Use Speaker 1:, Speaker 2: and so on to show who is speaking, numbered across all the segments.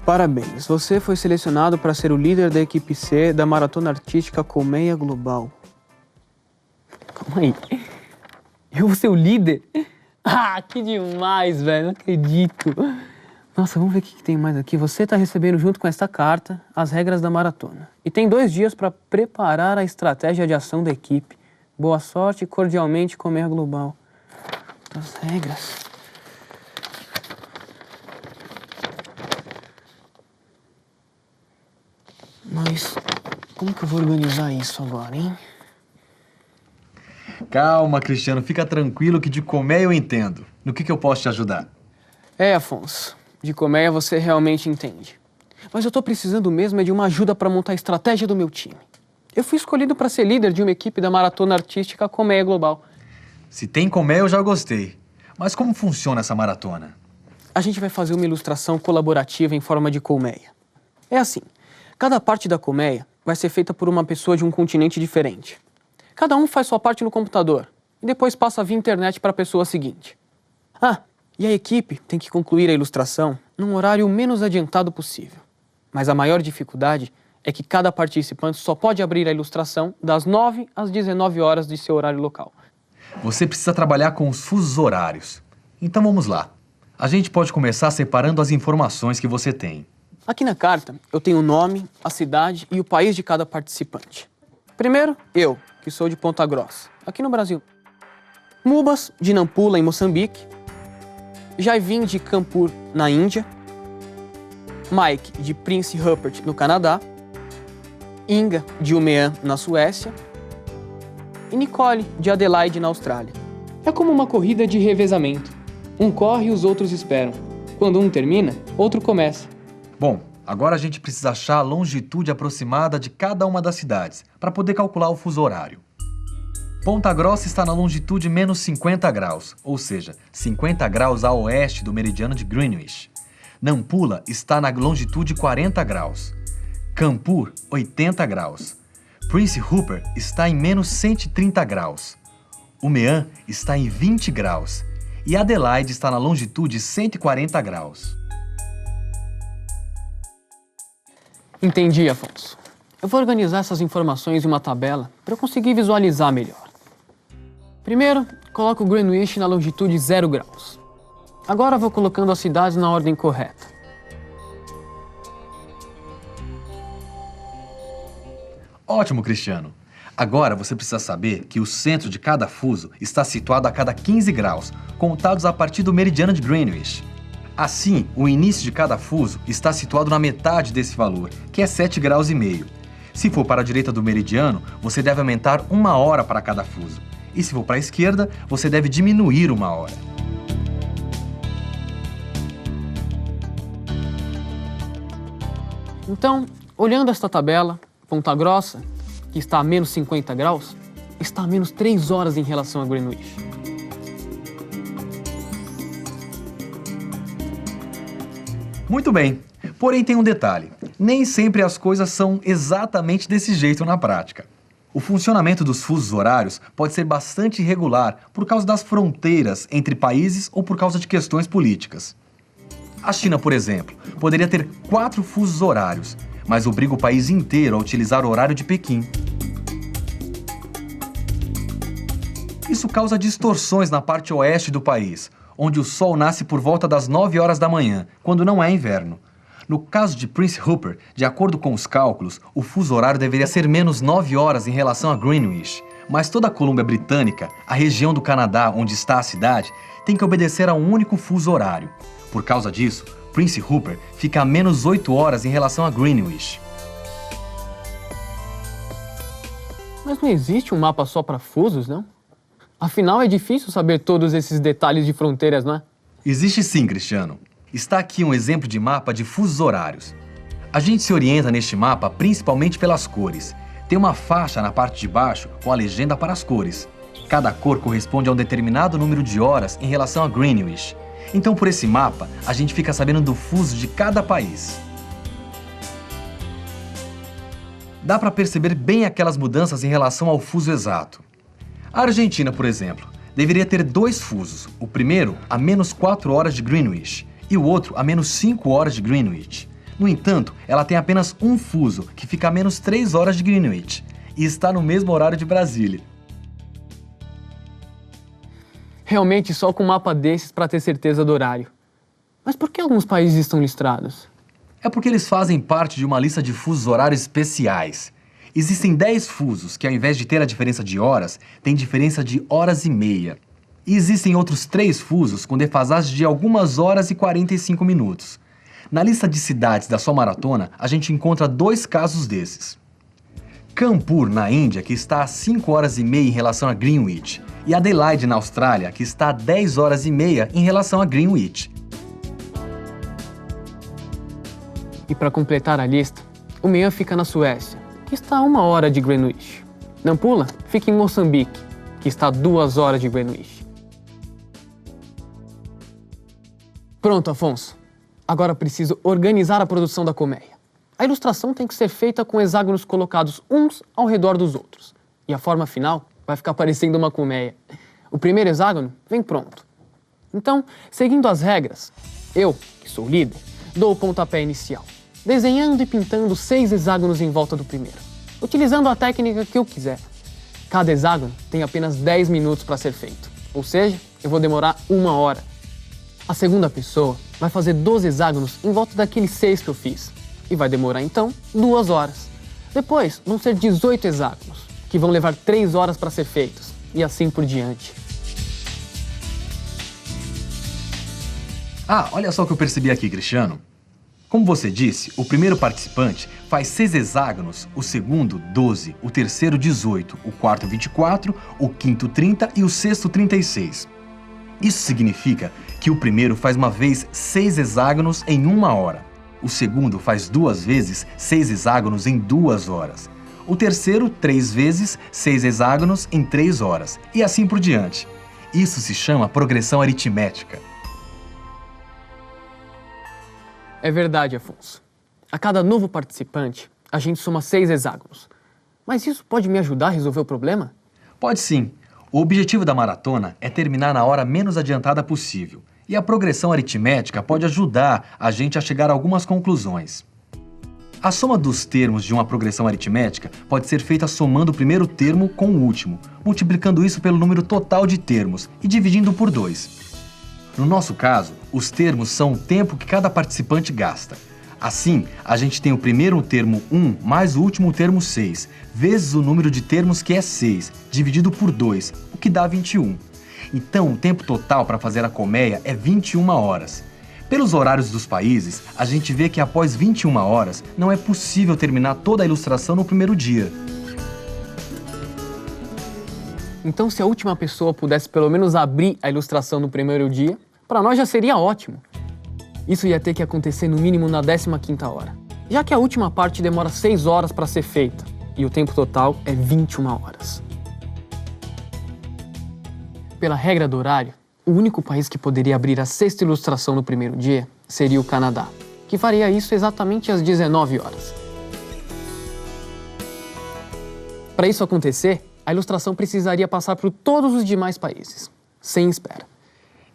Speaker 1: Parabéns, você foi selecionado para ser o líder da equipe C da Maratona Artística Colmeia Global.
Speaker 2: Calma aí. Eu vou ser o líder? Ah, que demais, velho. Não acredito.
Speaker 1: Nossa, vamos ver o que tem mais aqui. Você está recebendo junto com esta carta as regras da maratona. E tem 2 dias para preparar a estratégia de ação da equipe. Boa sorte e cordialmente, Colmeia Global. As regras. Mas como que eu vou organizar isso agora, hein?
Speaker 3: Calma, Cristiano. Fica tranquilo que de colmeia eu entendo. No que eu posso te ajudar?
Speaker 1: Afonso. De colmeia você realmente entende. Mas eu tô precisando mesmo de uma ajuda para montar a estratégia do meu time. Eu fui escolhido para ser líder de uma equipe da Maratona Artística Colmeia Global.
Speaker 3: Se tem colmeia, eu já gostei. Mas como funciona essa maratona?
Speaker 1: A gente vai fazer uma ilustração colaborativa em forma de colmeia. É assim, cada parte da colmeia vai ser feita por uma pessoa de um continente diferente. Cada um faz sua parte no computador e depois passa via internet para a pessoa seguinte. E a equipe tem que concluir a ilustração num horário menos adiantado possível. Mas a maior dificuldade é que cada participante só pode abrir a ilustração das 9 às 19 horas de seu horário local.
Speaker 3: Você precisa trabalhar com os fusos horários. Então vamos lá. A gente pode começar separando as informações que você tem.
Speaker 1: Aqui na carta eu tenho o nome, a cidade e o país de cada participante. Primeiro, eu, que sou de Ponta Grossa, aqui no Brasil. Mubas, de Nampula, em Moçambique. Jaivin, de Kanpur, na Índia. Mike, de Prince Rupert, no Canadá. Inga, de Umeå, na Suécia. E Nicole, de Adelaide, na Austrália. É como uma corrida de revezamento. Um corre e os outros esperam. Quando um termina, outro começa.
Speaker 3: Bom, agora a gente precisa achar a longitude aproximada de cada uma das cidades, para poder calcular o fuso horário. Ponta Grossa está na longitude menos 50 graus, ou seja, 50 graus a oeste do meridiano de Greenwich. Nampula está na longitude 40 graus. Kanpur, 80 graus. Prince Rupert está em menos 130 graus. Umeå está em 20 graus. E Adelaide está na longitude 140 graus.
Speaker 1: Entendi, Afonso. Eu vou organizar essas informações em uma tabela para eu conseguir visualizar melhor. Primeiro, coloco o Greenwich na longitude 0 graus. Agora vou colocando as cidades na ordem correta.
Speaker 3: Ótimo, Cristiano. Agora você precisa saber que o centro de cada fuso está situado a cada 15 graus, contados a partir do meridiano de Greenwich. Assim, o início de cada fuso está situado na metade desse valor, que é 7,5 graus. Se for para a direita do meridiano, você deve aumentar 1 hora para cada fuso. E se for para a esquerda, você deve diminuir 1 hora.
Speaker 1: Então, olhando esta tabela, Ponta Grossa, que está a menos 50 graus, está a menos 3 horas em relação a Greenwich.
Speaker 3: Muito bem, porém tem um detalhe. Nem sempre as coisas são exatamente desse jeito na prática. O funcionamento dos fusos horários pode ser bastante irregular por causa das fronteiras entre países ou por causa de questões políticas. A China, por exemplo, poderia ter 4 fusos horários, mas obriga o país inteiro a utilizar o horário de Pequim. Isso causa distorções na parte oeste do país, onde o sol nasce por volta das 9 horas da manhã, quando não é inverno. No caso de Prince Rupert, de acordo com os cálculos, o fuso horário deveria ser menos 9 horas em relação a Greenwich. Mas toda a Colômbia Britânica, a região do Canadá onde está a cidade, tem que obedecer a um único fuso horário. Por causa disso, Prince Rupert fica a menos 8 horas em relação a Greenwich.
Speaker 1: Mas não existe um mapa só para fusos, não? Afinal, é difícil saber todos esses detalhes de fronteiras, não é?
Speaker 3: Existe sim, Cristiano. Está aqui um exemplo de mapa de fusos horários. A gente se orienta neste mapa principalmente pelas cores. Tem uma faixa na parte de baixo com a legenda para as cores. Cada cor corresponde a um determinado número de horas em relação a Greenwich. Então, por esse mapa, a gente fica sabendo do fuso de cada país. Dá para perceber bem aquelas mudanças em relação ao fuso exato. A Argentina, por exemplo, deveria ter 2 fusos. O primeiro a menos 4 horas de Greenwich e o outro a menos 5 horas de Greenwich. No entanto, ela tem apenas um fuso, que fica a menos 3 horas de Greenwich, e está no mesmo horário de Brasília.
Speaker 2: Realmente só com um mapa desses para ter certeza do horário. Mas por que alguns países estão listrados?
Speaker 3: É porque eles fazem parte de uma lista de fusos horários especiais. Existem 10 fusos que, ao invés de ter a diferença de horas, tem diferença de horas e meia. E existem outros 3 fusos com defasagem de algumas horas e 45 minutos. Na lista de cidades da sua maratona, a gente encontra 2 casos desses. Kanpur, na Índia, que está a 5 horas e meia em relação a Greenwich, e Adelaide, na Austrália, que está a 10 horas e meia em relação a Greenwich.
Speaker 2: E para completar a lista, o Meian fica na Suécia, que está a 1 hora de Greenwich. Nampula fica em Moçambique, que está a 2 horas de Greenwich. Pronto, Afonso. Agora preciso organizar a produção da colmeia. A ilustração tem que ser feita com hexágonos colocados uns ao redor dos outros. E a forma final vai ficar parecendo uma colmeia. O primeiro hexágono vem pronto. Então, seguindo as regras, eu, que sou o líder, dou o pontapé inicial, desenhando e pintando 6 hexágonos em volta do primeiro, utilizando a técnica que eu quiser. Cada hexágono tem apenas 10 minutos para ser feito, ou seja, eu vou demorar 1 hora. A segunda pessoa vai fazer 12 hexágonos em volta daqueles 6 que eu fiz, e vai demorar então 2 horas. Depois vão ser 18 hexágonos, que vão levar 3 horas para ser feitos, e assim por diante.
Speaker 3: Ah, olha só o que eu percebi aqui, Cristiano. Como você disse, o primeiro participante faz 6 hexágonos, o segundo 12, o terceiro 18, o quarto 24, o quinto 30 e o sexto 36. Isso significa que o primeiro faz uma vez 6 hexágonos em 1 hora. O segundo faz 2 vezes 6 hexágonos em 2 horas. O terceiro 3 vezes 6 hexágonos em 3 horas. E assim por diante. Isso se chama progressão aritmética.
Speaker 2: É verdade, Afonso. A cada novo participante, a gente soma 6 hexágonos. Mas isso pode me ajudar a resolver o problema?
Speaker 3: Pode sim. O objetivo da maratona é terminar na hora menos adiantada possível. E a progressão aritmética pode ajudar a gente a chegar a algumas conclusões. A soma dos termos de uma progressão aritmética pode ser feita somando o primeiro termo com o último, multiplicando isso pelo número total de termos e dividindo por 2. No nosso caso, os termos são o tempo que cada participante gasta. Assim, a gente tem o primeiro termo 1 mais o último termo 6, vezes o número de termos que é 6, dividido por 2, o que dá 21. Então, o tempo total para fazer a colmeia é 21 horas. Pelos horários dos países, a gente vê que após 21 horas não é possível terminar toda a ilustração no primeiro dia.
Speaker 2: Então, se a última pessoa pudesse pelo menos abrir a ilustração no primeiro dia, para nós já seria ótimo. Isso ia ter que acontecer no mínimo na 15ª hora, já que a última parte demora 6 horas para ser feita e o tempo total é 21 horas. Pela regra do horário, o único país que poderia abrir a 6ª ilustração no primeiro dia seria o Canadá, que faria isso exatamente às 19 horas. Para isso acontecer, a ilustração precisaria passar por todos os demais países, sem espera.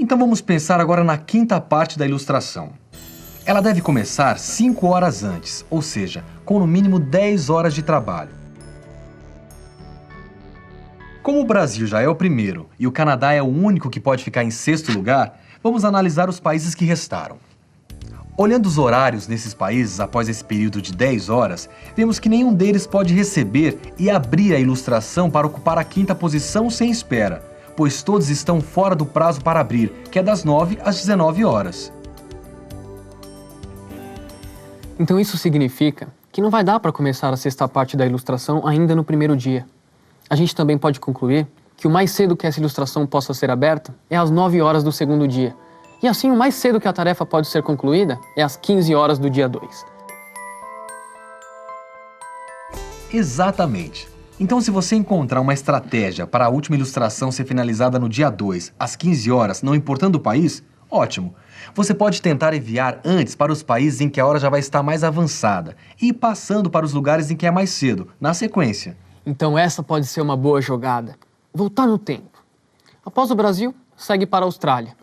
Speaker 3: Então vamos pensar agora na 5ª parte da ilustração. Ela deve começar 5 horas antes, ou seja, com no mínimo 10 horas de trabalho. Como o Brasil já é o primeiro e o Canadá é o único que pode ficar em 6º lugar, vamos analisar os países que restaram. Olhando os horários nesses países após esse período de 10 horas, vemos que nenhum deles pode receber e abrir a ilustração para ocupar a 5ª posição sem espera, pois todos estão fora do prazo para abrir, que é das 9 às 19 horas.
Speaker 2: Então isso significa que não vai dar para começar a 6ª parte da ilustração ainda no primeiro dia. A gente também pode concluir que o mais cedo que essa ilustração possa ser aberta é às 9 horas do segundo dia. E assim, o mais cedo que a tarefa pode ser concluída é às 15 horas do dia 2.
Speaker 3: Exatamente. Então, se você encontrar uma estratégia para a última ilustração ser finalizada no dia 2, às 15 horas, não importando o país, ótimo. Você pode tentar enviar antes para os países em que a hora já vai estar mais avançada e ir passando para os lugares em que é mais cedo, na sequência.
Speaker 2: Então essa pode ser uma boa jogada. Voltar no tempo. Após o Brasil, segue para a Austrália.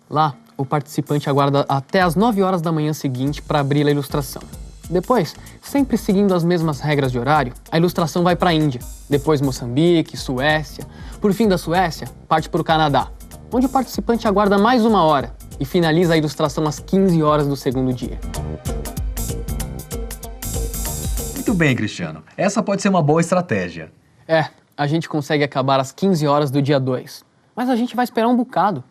Speaker 2: Lá, o participante aguarda até as 9 horas da manhã seguinte para abrir a ilustração. Depois, sempre seguindo as mesmas regras de horário, a ilustração vai para a Índia, depois Moçambique, Suécia. Por fim da Suécia, parte para o Canadá, onde o participante aguarda mais 1 hora e finaliza a ilustração às 15 horas do segundo dia.
Speaker 3: Muito bem, Cristiano. Essa pode ser uma boa estratégia.
Speaker 2: A gente consegue acabar às 15 horas do dia 2, mas a gente vai esperar um bocado.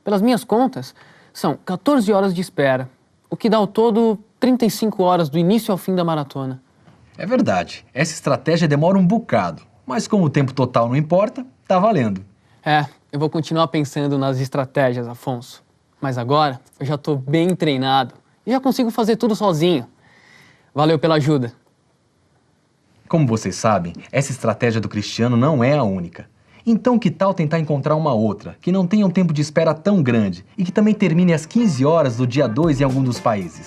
Speaker 2: Pelas minhas contas, são 14 horas de espera, o que dá ao todo 35 horas do início ao fim da maratona.
Speaker 3: É verdade, essa estratégia demora um bocado, mas como o tempo total não importa, tá valendo.
Speaker 2: Eu vou continuar pensando nas estratégias, Afonso. Mas agora eu já tô bem treinado e já consigo fazer tudo sozinho. Valeu pela ajuda.
Speaker 3: Como vocês sabem, essa estratégia do Cristiano não é a única. Então que tal tentar encontrar uma outra, que não tenha um tempo de espera tão grande e que também termine às 15 horas do dia 2 em algum dos países?